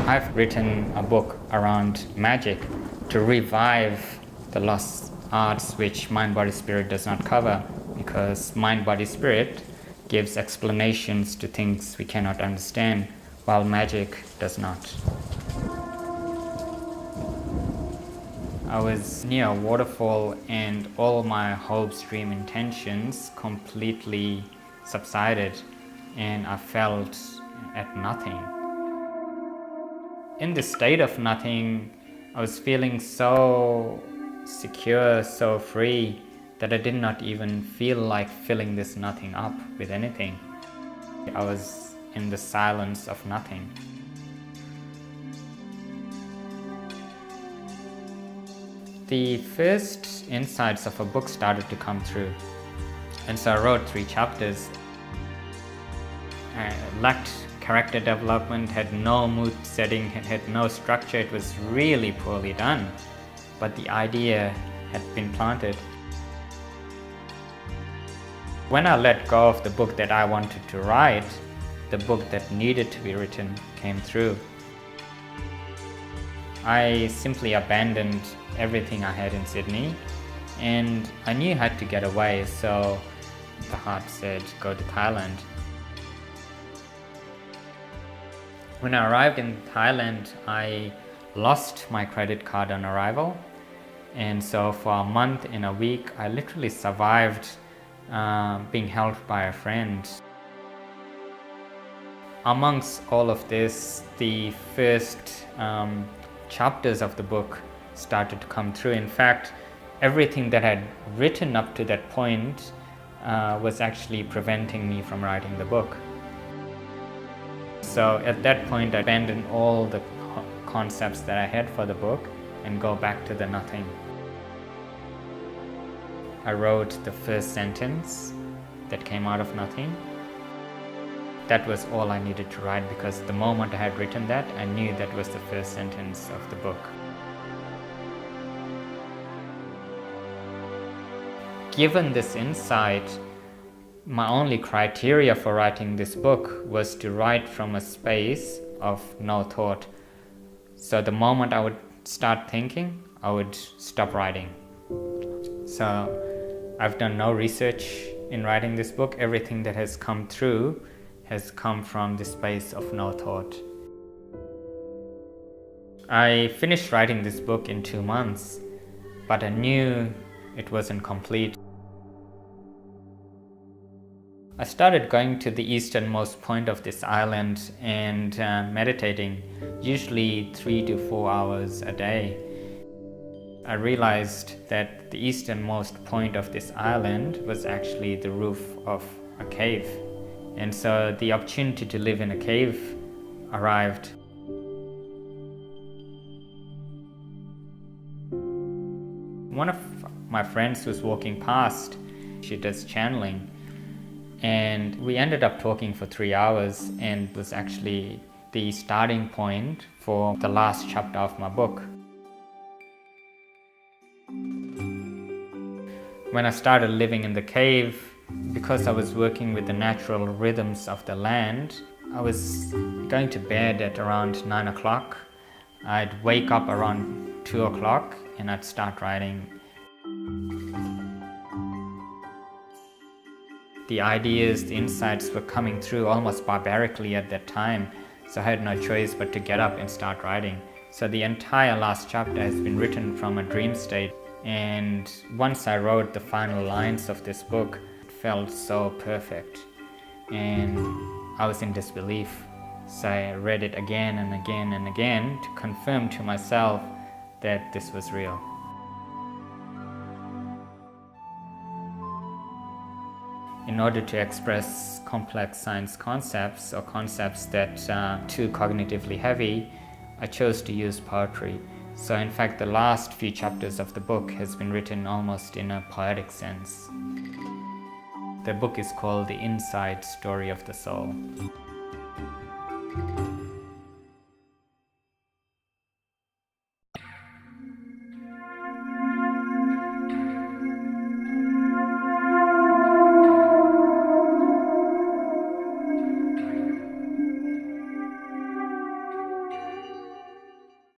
I've written a book around magic to revive the lost arts which Mind, Body, Spirit does not cover, because Mind, Body, Spirit gives explanations to things we cannot understand, while magic does not. I was near a waterfall and all my hopes, dream, intentions completely subsided, and I felt at nothing. In this state of nothing, I was feeling so secure, so free, that I did not even feel like filling this nothing up with anything. I was in the silence of nothing. The first insights of a book started to come through, and so I wrote 3 chapters. I lacked character development, had no mood setting, had no structure. It was really poorly done, but the idea had been planted. When I let go of the book that I wanted to write, the book that needed to be written came through. I simply abandoned everything I had in Sydney, and I knew I had to get away, so the heart said, go to Thailand. When I arrived in Thailand, I lost my credit card on arrival, and so for a month and a week I literally survived being helped by a friend. Amongst all of this, the first chapters of the book started to come through. In fact, everything that I had written up to that point was actually preventing me from writing the book. So at that point, I abandoned all the concepts that I had for the book and go back to the nothing. I wrote the first sentence that came out of nothing. That was all I needed to write, because the moment I had written that, I knew that was the first sentence of the book. Given this insight, my only criteria for writing this book was to write from a space of no thought. So the moment I would start thinking, I would stop writing. So I've done no research in writing this book. Everything that has come through has come from the space of no thought. I finished writing this book in 2 months, but I knew it wasn't complete. I started going to the easternmost point of this island and meditating, usually 3 to 4 hours a day. I realized that the easternmost point of this island was actually the roof of a cave. And so the opportunity to live in a cave arrived. One of my friends was walking past. She does channeling. And we ended up talking for 3 hours, and it was actually the starting point for the last chapter of my book. When I started living in the cave, because I was working with the natural rhythms of the land, I was going to bed at around 9 o'clock. I'd wake up around 2 o'clock and I'd start writing. The ideas, the insights were coming through almost barbarically at that time, so I had no choice but to get up and start writing. So the entire last chapter has been written from a dream state, and once I wrote the final lines of this book, it felt so perfect, and I was in disbelief. So I read it again and again and again to confirm to myself that this was real. In order to express complex science concepts, or concepts that are too cognitively heavy, I chose to use poetry. So in fact, the last few chapters of the book has been written almost in a poetic sense. The book is called The Inside Story of the Soul.